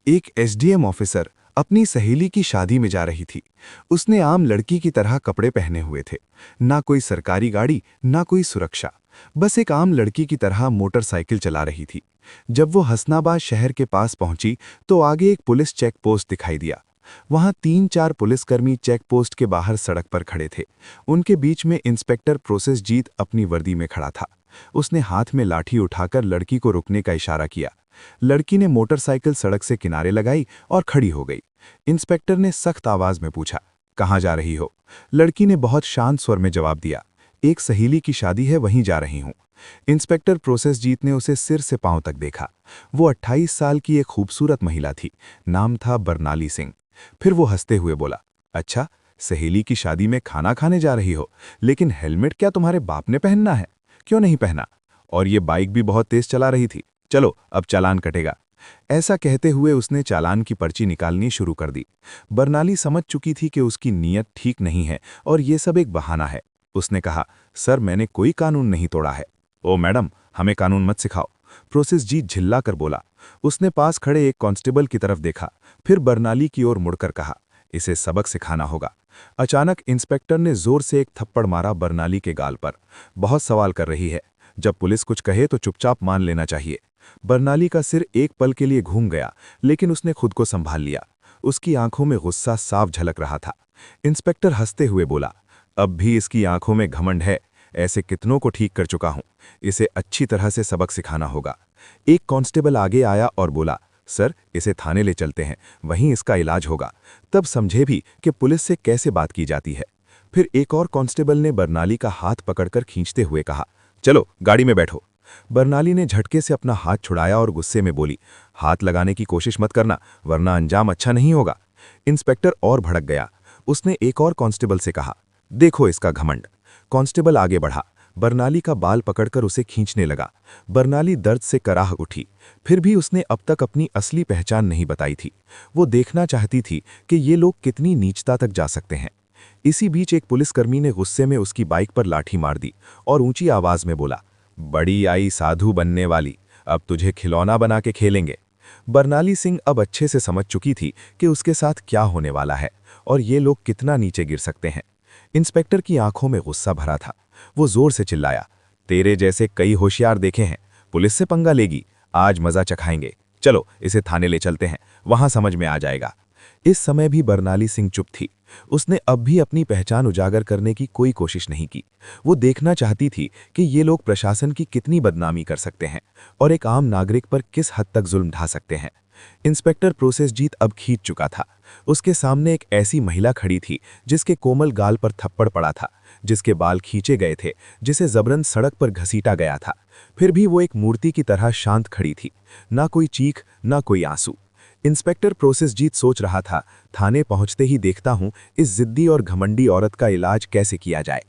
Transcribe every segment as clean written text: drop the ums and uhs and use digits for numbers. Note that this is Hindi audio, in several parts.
एक एसडीएम ऑफिसर अपनी सहेली की शादी में जा रही थी। उसने आम लड़की की तरह कपड़े पहने हुए थे। ना कोई सरकारी गाड़ी, ना कोई सुरक्षा। बस एक आम लड़की की तरह मोटरसाइकिल चला रही थी। जब वो हसनाबाद शहर के पास पहुंची तो आगे एक पुलिस चेक पोस्ट दिखाई दिया। वहां 3-4 पुलिसकर्मी चेक पोस्ट के बाहर सड़क पर खड़े थे। उनके बीच में इंस्पेक्टर प्रोसेसजीत अपनी वर्दी में खड़ा था। उसने हाथ में लाठी उठाकर लड़की को रुकने का इशारा किया। लड़की ने मोटरसाइकिल सड़क से किनारे लगाई और खड़ी हो गई। इंस्पेक्टर ने सख्त आवाज में पूछा, कहाँ जा रही हो? लड़की ने बहुत शांत स्वर में जवाब दिया, एक सहेली की शादी है, वहीं जा रही हूं। इंस्पेक्टर प्रोसेसजीत ने उसे सिर से पांव तक देखा। वो 28 साल की एक खूबसूरत महिला थी। नाम था बरनाली सिंह। फिर वो हंसते हुए बोला, अच्छा, सहेली की शादी में खाना खाने जा रही हो, लेकिन हेलमेट क्या तुम्हारे बाप ने पहनना है? क्यों नहीं पहना? और ये बाइक भी बहुत तेज चला रही थी। चलो अब चालान कटेगा। ऐसा कहते हुए उसने चालान की पर्ची निकालनी शुरू कर दी। बरनाली समझ चुकी थी कि उसकी नीयत ठीक नहीं है और ये सब एक बहाना है। उसने कहा, सर, मैंने कोई कानून नहीं तोड़ा है। ओ मैडम, हमें कानून मत सिखाओ। प्रोसेसजीत झिल्ला कर बोला। उसने पास खड़े एक कांस्टेबल की तरफ देखा, फिर बरनाली की ओर मुड़कर कहा, इसे सबक सिखाना होगा। अचानक इंस्पेक्टर ने जोर से एक थप्पड़ मारा बरनाली के गाल पर। बहुत सवाल कर रही है। जब पुलिस कुछ कहे तो चुपचाप मान लेना चाहिए। बरनाली का सिर एक पल के लिए घूम गया, लेकिन उसने खुद को संभाल लिया। उसकी आंखों में गुस्सा साफ झलक रहा था। इंस्पेक्टर हंसते हुए बोला, अब भी इसकी आंखों में घमंड है। ऐसे कितनों को ठीक कर चुका हूं। इसे अच्छी तरह से सबक सिखाना होगा। एक कांस्टेबल आगे आया और बोला, सर, इसे थाने ले चलते हैं, वहीं इसका इलाज होगा। तब समझे भी कि पुलिस से कैसे बात की जाती है। फिर एक और कांस्टेबल ने बरनाली का हाथ पकड़कर खींचते हुए कहा, चलो गाड़ी में बैठो। बरनाली ने झटके से अपना हाथ छुड़ाया और गुस्से में बोली, हाथ लगाने की कोशिश मत करना, वरना अंजाम अच्छा नहीं होगा। इंस्पेक्टर और भड़क गया। उसने एक और कांस्टेबल से कहा, देखो इसका घमंड। कांस्टेबल आगे बढ़ा। बरनाली का बाल पकड़कर उसे खींचने लगा। बरनाली दर्द से कराह उठी। फिर भी उसने अब तक अपनी असली पहचान नहीं बताई थी। वो देखना चाहती थी कि ये लोग कितनी नीचता तक जा सकते हैं। इसी बीच एक पुलिसकर्मी ने गुस्से में उसकी बाइक पर लाठी मार दी और ऊंची आवाज में बोला, बड़ी आई साधु बनने वाली, अब तुझे खिलौना बना के खेलेंगे। बरनाली सिंह अब अच्छे से समझ चुकी थी कि उसके साथ क्या होने वाला है और ये लोग कितना नीचे गिर सकते हैं। इंस्पेक्टर की आंखों में गुस्सा भरा था। वो जोर से चिल्लाया, तेरे जैसे कई होशियार देखे हैं, पुलिस से पंगा लेगी, आज मजा चखाएंगे। चलो इसे थाने ले चलते हैं, वहां समझ में आ जाएगा। इस समय भी बरनाली सिंह चुप थी। उसने अब भी अपनी पहचान उजागर करने की कोई कोशिश नहीं की। वो देखना चाहती थी कि ये लोग प्रशासन की कितनी बदनामी कर सकते हैं और एक आम नागरिक पर किस हद तक जुल्म ढा सकते हैं। इंस्पेक्टर प्रोसेसजीत अब खींच चुका था। उसके सामने एक ऐसी महिला खड़ी थी जिसके कोमल गाल पर थप्पड़ पड़ा था, जिसके बाल खींचे गए थे, जिसे जबरन सड़क पर घसीटा गया था। फिर भी वो एक मूर्ति की तरह शांत खड़ी थी। ना कोई चीख, ना कोई आंसू। इंस्पेक्टर प्रोसेसजीत सोच रहा था, थाने पहुंचते ही देखता हूं इस जिद्दी और घमंडी औरत का इलाज कैसे किया जाए।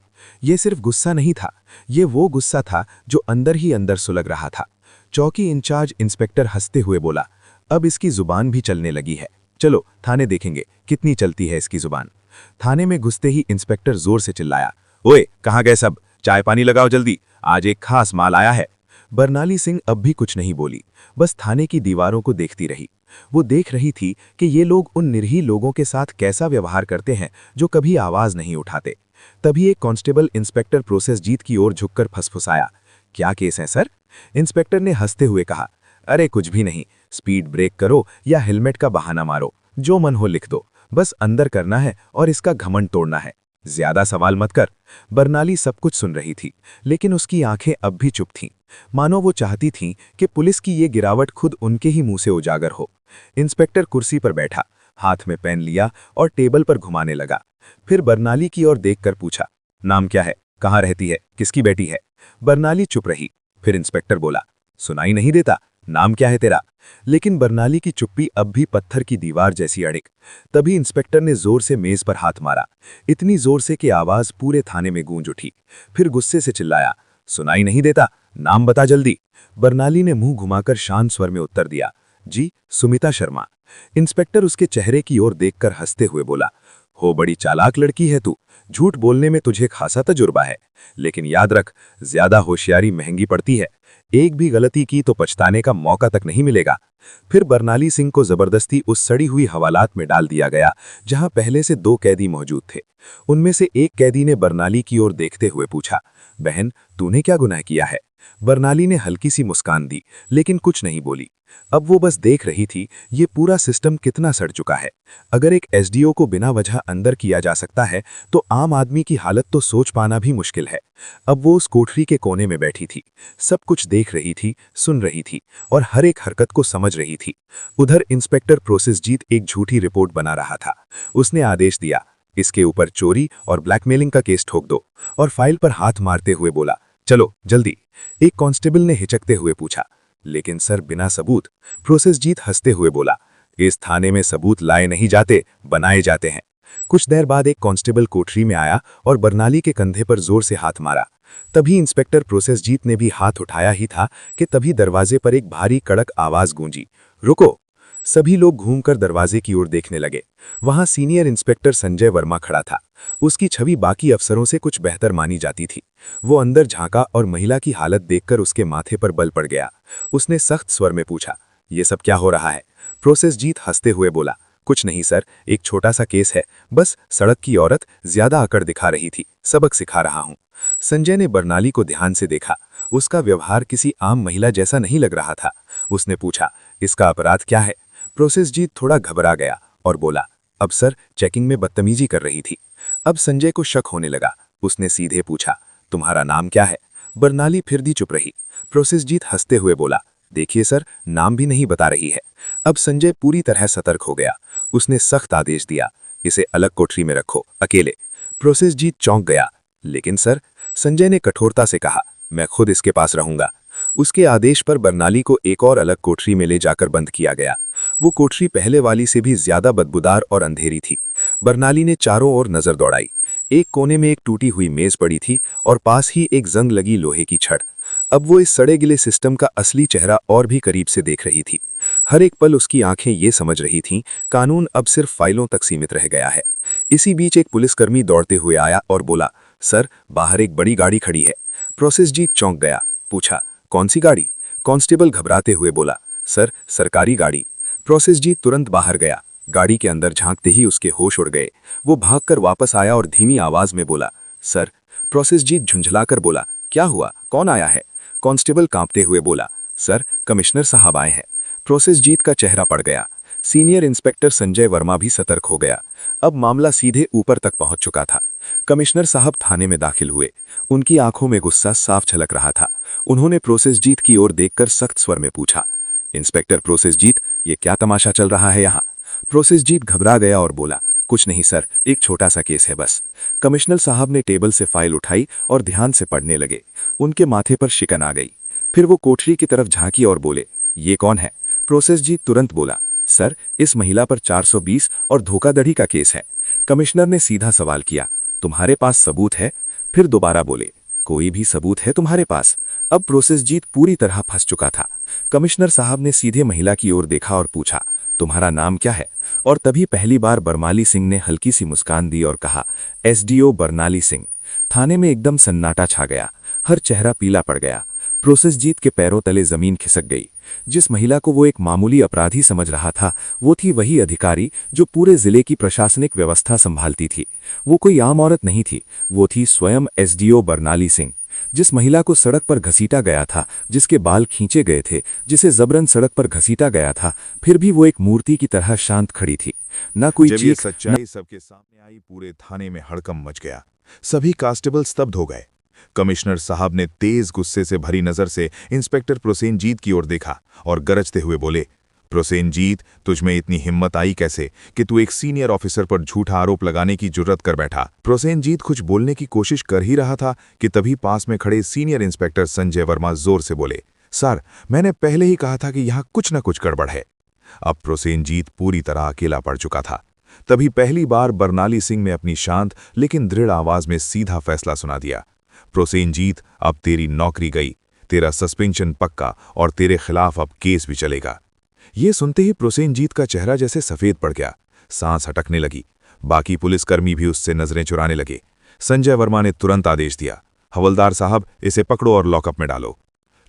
ये सिर्फ गुस्सा नहीं था, ये वो गुस्सा था जो अंदर ही अंदर सुलग रहा था। चौकी इंचार्ज इंस्पेक्टर हंसते हुए बोला, अब इसकी जुबान भी चलने लगी है। चलो थाने देखेंगे कितनी चलती है इसकी जुबान। थाने में घुसते ही इंस्पेक्टर जोर से चिल्लाया, ओए कहाँ गए सब? चाय पानी लगाओ जल्दी, आज एक खास माल आया है। बरनाली सिंह अब भी कुछ नहीं बोली, बस थाने की दीवारों को देखती रही। वो देख रही थी कि ये लोग उन निरीह लोगों के साथ कैसा व्यवहार करते हैं जो कभी आवाज नहीं उठाते। तभी एक कांस्टेबल इंस्पेक्टर प्रोसेसजीत की ओर झुककर फुसफुसाया, क्या केस है सर? इंस्पेक्टर ने हंसते हुए कहा, अरे कुछ भी नहीं, स्पीड ब्रेक करो या हेलमेट का बहाना मारो, जो मन हो लिख दो, बस अंदर करना है और इसका घमंड तोड़ना है, ज्यादा सवाल मत कर। बरनाली सब कुछ सुन रही थी, लेकिन उसकी आंखें अब भी चुप थीं, मानो वो चाहती थीं कि पुलिस की ये गिरावट खुद उनके ही मुंह से उजागर हो। इंस्पेक्टर कुर्सी पर बैठा, हाथ में पेन लिया और टेबल पर घुमाने लगा। फिर बरनाली की ओर देखकर पूछा, नाम क्या है, कहाँ रहती है, किसकी बेटी है? बरनाली चुप रही। फिर इंस्पेक्टर बोला, सुनाई नहीं देता, नाम क्या है तेरा? लेकिन बरनाली की चुप्पी अब भी पत्थर की दीवार जैसी अड़िग। तभी इंस्पेक्टर ने जोर से मेज पर हाथ मारा, इतनी जोर से कि आवाज पूरे थाने में गूंज उठी। फिर गुस्से से चिल्लाया, सुनाई नहीं देता, नाम बता जल्दी। बरनाली ने मुंह घुमाकर शांत स्वर में उत्तर दिया, जी सुमिता शर्मा। इंस्पेक्टर उसके चेहरे की ओर देखकर हंसते हुए बोला, हो बड़ी चालाक लड़की है तू, झूठ बोलने में तुझे खासा तजुर्बा है, लेकिन याद रख, ज्यादा होशियारी महंगी पड़ती है। एक भी गलती की तो पछताने का मौका तक नहीं मिलेगा। फिर बरनाली सिंह को जबरदस्ती उस सड़ी हुई हवालात में डाल दिया गया जहां पहले से 2 कैदी मौजूद थे। उनमें से एक कैदी ने बरनाली की ओर देखते हुए पूछा, बहन, तूने क्या गुनाह किया है? बरनाली ने हल्की सी मुस्कान दी, लेकिन कुछ नहीं बोली। अब वो बस देख रही थी ये पूरा सिस्टम कितना सड़ चुका है। अगर एक एसडीओ को बिना वजह अंदर किया जा सकता है तो आम आदमी की हालत तो सोच पाना भी मुश्किल है। अब वो उस कोठरी के कोने में बैठी थी, सब कुछ देख रही थी, सुन रही थी और हर एक हरकत को समझ रही थी। उधर इंस्पेक्टर प्रोसेसजीत एक झूठी रिपोर्ट बना रहा था। उसने आदेश दिया, इसके ऊपर चोरी और ब्लैकमेलिंग का केस ठोक दो, और फाइल पर हाथ मारते हुए बोला, चलो जल्दी। एक कांस्टेबल ने हिचकते हुए पूछा, लेकिन सर बिना सबूत? प्रोसेसजीत हंसते हुए बोला, इस थाने में सबूत लाए नहीं जाते, बनाए जाते हैं। कुछ देर बाद एक कांस्टेबल कोठरी में आया और बरनाली के कंधे पर जोर से हाथ मारा। तभी इंस्पेक्टर प्रोसेसजीत ने भी हाथ उठाया ही था कि तभी दरवाजे पर एक भारी कड़क आवाज गूंजी, रुको। सभी लोग घूमकर दरवाजे की ओर देखने लगे। वहां सीनियर इंस्पेक्टर संजय वर्मा खड़ा था। उसकी छवि बाकी अफसरों से कुछ बेहतर मानी जाती थी। वो अंदर झांका और महिला की हालत देखकर उसके माथे पर बल पड़ गया। उसने सख्त स्वर में पूछा, ये सब क्या हो रहा है? प्रोसेसजीत हंसते हुए बोला, कुछ नहीं सर, एक छोटा सा केस है, बस सड़क की औरत ज्यादा अकड़ दिखा रही थी, सबक सिखा रहा हूं। संजय ने बरनाली को ध्यान से देखा। उसका व्यवहार किसी आम महिला जैसा नहीं लग रहा था। उसने पूछा, इसका अपराध क्या है? प्रोसेसजीत थोड़ा घबरा गया और बोला, अब सर चेकिंग में बदतमीजी कर रही थी। अब संजय को शक होने लगा। उसने सीधे पूछा, तुम्हारा नाम क्या है? बरनाली फिर भी चुप रही। प्रोसेसजीत हंसते हुए बोला, देखिए सर, नाम भी नहीं बता रही है। अब संजय पूरी तरह सतर्क हो गया। उसने सख्त आदेश दिया, इसे अलग कोठरी में रखो, अकेले। प्रोसेसजीत चौंक गया, लेकिन सर, संजय ने कठोरता से कहा, मैं खुद इसके पास रहूंगा। उसके आदेश पर बरनाली को एक और अलग कोठरी में ले जाकर बंद किया गया। वो कोठरी पहले वाली से भी ज्यादा बदबूदार और अंधेरी थी। बरनाली ने चारों ओर नजर दौड़ाई। एक कोने में एक टूटी हुई मेज पड़ी थी और पास ही एक जंग लगी लोहे की छड़। अब वो इस सड़े गिले सिस्टम का असली चेहरा और भी करीब से देख रही थी। हर एक पल उसकी आंखें ये समझ रही थीं, कानून अब सिर्फ फाइलों तक सीमित रह गया है। इसी बीच एक पुलिसकर्मी दौड़ते हुए आया और बोला, सर, बाहर एक बड़ी गाड़ी खड़ी है। प्रोसेसजीत चौंक गया, पूछा, कौन सी गाड़ी? कांस्टेबल घबराते हुए बोला, सर, सरकारी गाड़ी। प्रोसेसजीत तुरंत बाहर गया। गाड़ी के अंदर झांकते ही उसके होश उड़ गए। वो भागकर वापस आया और धीमी आवाज में बोला, सर। प्रोसेसजीत झुंझलाकर बोला, क्या हुआ, कौन आया है? कांस्टेबल कांपते हुए बोला, सर, कमिश्नर साहब आए हैं। प्रोसेसजीत का चेहरा पड़ गया। सीनियर इंस्पेक्टर संजय वर्मा भी सतर्क हो गया। अब मामला सीधे ऊपर तक पहुंच चुका था। कमिश्नर साहब थाने में दाखिल हुए। उनकी आंखों में गुस्सा साफ झलक रहा था। उन्होंने प्रोसेसजीत की ओर देखकर सख्त स्वर में पूछा, इंस्पेक्टर प्रोसेसजीत, ये क्या तमाशा चल रहा है यहाँ? प्रोसेसजीत घबरा गया और बोला, कुछ नहीं सर, एक छोटा सा केस है बस। कमिश्नर साहब ने टेबल से फाइल उठाई और ध्यान से पढ़ने लगे। उनके माथे पर शिकन आ गई। फिर वो कोठरी की तरफ झांकी और बोले, ये कौन है? प्रोसेसजीत तुरंत बोला, सर, इस महिला पर 420 और धोखाधड़ी का केस है। कमिश्नर ने सीधा सवाल किया, तुम्हारे पास सबूत है? फिर दोबारा बोले, कोई भी सबूत है तुम्हारे पास? अब प्रोसेसजीत पूरी तरह फंस चुका था। कमिश्नर साहब ने सीधे महिला की ओर देखा और पूछा, तुम्हारा नाम क्या है? और तभी पहली बार बरनाली सिंह ने हल्की सी मुस्कान दी और कहा, एसडीओ बरनाली सिंह। थाने में एकदम सन्नाटा छा गया। हर चेहरा पीला पड़ गया। प्रोसेसजीत के पैरों तले जमीन खिसक गई। जिस महिला को वो एक मामूली अपराधी समझ रहा था, वो थी वही अधिकारी जो पूरे जिले की प्रशासनिक व्यवस्था संभालती थी। वो कोई आम औरत नहीं थी, वो थी स्वयं एसडीओ बरनाली सिंह। जिस महिला को सड़क पर घसीटा गया था, जिसके बाल खींचे गए थे, जिसे जबरन सड़क पर घसीटा गया था, फिर भी वो एक मूर्ति की तरह शांत खड़ी थी। ना कोई जब ये सच्चाई सबके सामने आई, पूरे थाने में हड़कंप मच गया। सभी कांस्टेबल स्तब्ध हो गए। कमिश्नर साहब ने तेज गुस्से से भरी नजर से इंस्पेक्टर प्रोसेनजीत की ओर देखा और गरजते हुए बोले, प्रोसेनजीत, तुझमें इतनी हिम्मत आई कैसे कि तू एक सीनियर ऑफिसर पर झूठा आरोप लगाने की जुर्रत कर बैठा? प्रोसेनजीत कुछ बोलने की कोशिश कर ही रहा था कि तभी पास में खड़े सीनियर इंस्पेक्टर संजय वर्मा जोर से बोले, सर, मैंने पहले ही कहा था कि यहाँ कुछ न कुछ गड़बड़ है। अब प्रोसेनजीत पूरी तरह अकेला पड़ चुका था। तभी पहली बार बरनाली सिंह ने अपनी शांत लेकिन दृढ़ आवाज में सीधा फैसला सुना दिया, प्रोसेनजीत, अब तेरी नौकरी गई, तेरा सस्पेंशन पक्का और तेरे खिलाफ अब केस भी चलेगा। ये सुनते ही प्रोसेनजीत का चेहरा जैसे सफेद पड़ गया। सांस अटकने लगी। बाकी पुलिसकर्मी भी उससे नजरें चुराने लगे। संजय वर्मा ने तुरंत आदेश दिया, हवलदार साहब, इसे पकड़ो और लॉकअप में डालो।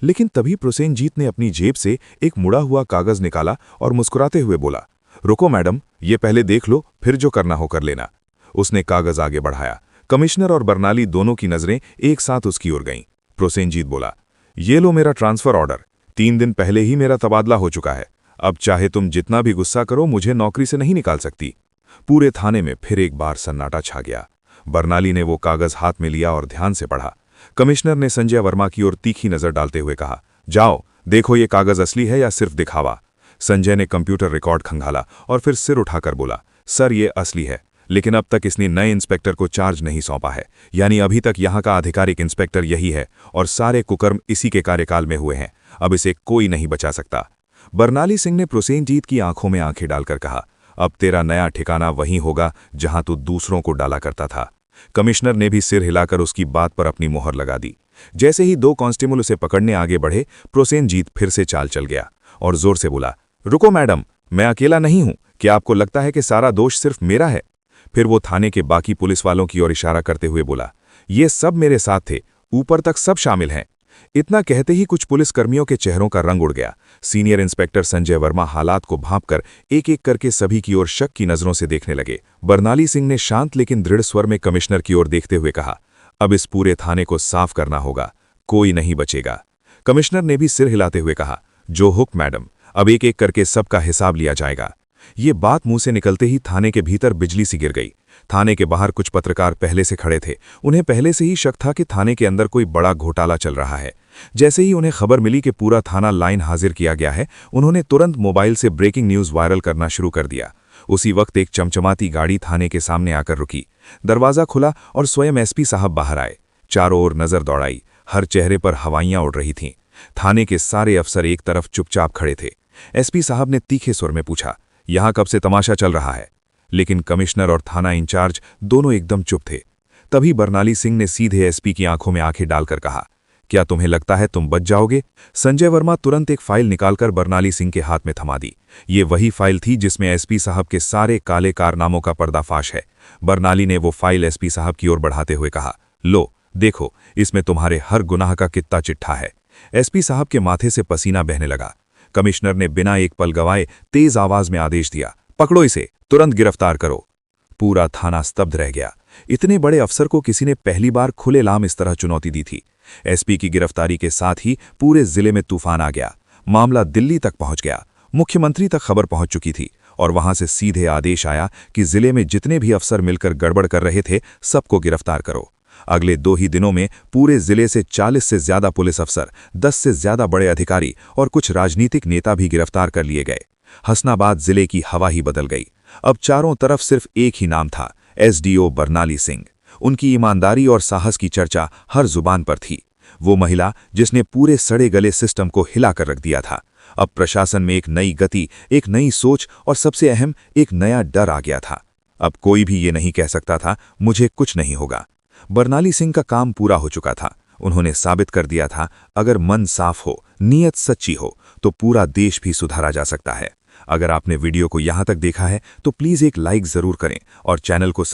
लेकिन तभी प्रोसेनजीत ने अपनी जेब से एक मुड़ा हुआ कागज निकाला और मुस्कुराते हुए बोला, रुको मैडम, ये पहले देख लो, फिर जो करना हो कर लेना। उसने कागज आगे बढ़ाया। कमिश्नर और बरनाली दोनों की नजरें एक साथ उसकी ओर गईं। प्रोसेनजीत बोला, ये लो मेरा ट्रांसफर ऑर्डर। 3 दिन पहले ही मेरा तबादला हो चुका है। अब चाहे तुम जितना भी गुस्सा करो, मुझे नौकरी से नहीं निकाल सकती। पूरे थाने में फिर एक बार सन्नाटा छा गया। बरनाली ने वो कागज हाथ में लिया और ध्यान से पढ़ा। कमिश्नर ने संजय वर्मा की ओर तीखी नजर डालते हुए कहा, जाओ देखो ये कागज असली है या सिर्फ दिखावा। संजय ने कंप्यूटर रिकॉर्ड खंगाला और फिर सिर उठाकर बोला, सर ये असली है, लेकिन अब तक इसने नए इंस्पेक्टर को चार्ज नहीं सौंपा है। यानी अभी तक यहाँ का आधिकारिक इंस्पेक्टर यही है और सारे कुकर्म इसी के कार्यकाल में हुए हैं। अब इसे कोई नहीं बचा सकता। बरनाली सिंह ने प्रोसेनजीत की आंखों में आंखें डालकर कहा, अब तेरा नया ठिकाना वहीं होगा जहां तू दूसरों को डाला करता था। कमिश्नर ने भी सिर हिलाकर उसकी बात पर अपनी मोहर लगा दी। जैसे ही 2 कांस्टेबल उसे पकड़ने आगे बढ़े, प्रोसेनजीत फिर से चाल चल गया और जोर से बोला, रुको मैडम, मैं अकेला नहीं हूं। क्या आपको लगता है कि सारा दोष सिर्फ मेरा है? फिर वो थाने के बाकी पुलिस वालों की ओर इशारा करते हुए बोला, ये सब मेरे साथ थे, ऊपर तक सब शामिल हैं। इतना कहते ही कुछ पुलिसकर्मियों के चेहरों का रंग उड़ गया। सीनियर इंस्पेक्टर संजय वर्मा हालात को भांपकर एक एक करके सभी की ओर शक की नजरों से देखने लगे। बरनाली सिंह ने शांत लेकिन दृढ़ स्वर में कमिश्नर की ओर देखते हुए कहा, अब इस पूरे थाने को साफ करना होगा, कोई नहीं बचेगा। कमिश्नर ने भी सिर हिलाते हुए कहा, जो हुक्म मैडम, अब एक एक करके सबका हिसाब लिया जाएगा। ये बात मुंह से निकलते ही थाने के भीतर बिजली सी गिर गई। थाने के बाहर कुछ पत्रकार पहले से खड़े थे। उन्हें पहले से ही शक था कि थाने के अंदर कोई बड़ा घोटाला चल रहा है। जैसे ही उन्हें खबर मिली कि पूरा थाना लाइन हाजिर किया गया है, उन्होंने तुरंत मोबाइल से ब्रेकिंग न्यूज वायरल करना शुरू कर दिया। उसी वक्त एक चमचमाती गाड़ी थाने के सामने आकर रुकी। दरवाजा खुला और स्वयं एसपी साहब बाहर आए। चारों ओर नजर दौड़ाई, हर चेहरे पर हवाइयां उड़ रही थीं। थाने के सारे अफसर एक तरफ चुपचाप खड़े थे। एसपी साहब ने तीखे स्वर में पूछा, यहां कब से तमाशा चल रहा है? लेकिन कमिश्नर और थाना इंचार्ज दोनों एकदम चुप थे। तभी बरनाली सिंह ने सीधे एसपी की आंखों में आंखें डालकर कहा, क्या तुम्हें लगता है तुम बच जाओगे? संजय वर्मा तुरंत एक फाइल निकालकर बरनाली सिंह के हाथ में थमा दी। ये वही फाइल थी जिसमें एसपी साहब के सारे काले कारनामों का पर्दाफाश है। बरनाली ने वो फाइल एसपी साहब की ओर बढ़ाते हुए कहा, लो देखो, इसमें तुम्हारे हर गुनाह का कित्ता चिट्ठा है। एसपी साहब के माथे से पसीना बहने लगा। कमिश्नर ने बिना एक पल गवाए तेज आवाज में आदेश दिया, पकड़ो इसे, तुरंत गिरफ्तार करो। पूरा थाना स्तब्ध रह गया। इतने बड़े अफसर को किसी ने पहली बार खुलेआम इस तरह चुनौती दी थी। एसपी की गिरफ्तारी के साथ ही पूरे जिले में तूफान आ गया। मामला दिल्ली तक पहुंच गया। मुख्यमंत्री तक खबर पहुंच चुकी थी और वहां से सीधे आदेश आया कि जिले में जितने भी अफसर मिलकर गड़बड़ कर रहे थे, सबको गिरफ्तार करो। अगले 2 ही दिनों में पूरे जिले से 40 से ज्यादा पुलिस अफसर, 10 से ज्यादा बड़े अधिकारी और कुछ राजनीतिक नेता भी गिरफ्तार कर लिए गए। हसनाबाद जिले की हवा ही बदल गई। अब चारों तरफ सिर्फ एक ही नाम था, एसडीओ बरनाली सिंह। उनकी ईमानदारी और साहस की चर्चा हर जुबान पर थी। वो महिला जिसने पूरे सड़े गले सिस्टम को हिलाकर रख दिया था। अब प्रशासन में एक नई गति, एक नई सोच और सबसे अहम एक नया डर आ गया था। अब कोई भी ये नहीं कह सकता था मुझे कुछ नहीं होगा। बरनाली सिंह का काम पूरा हो चुका था। उन्होंने साबित कर दिया था, अगर मन साफ हो, नीयत सच्ची हो, तो पूरा देश भी सुधारा जा सकता है। अगर आपने वीडियो को यहाँ तक देखा है तो प्लीज़ एक लाइक ज़रूर करें और चैनल को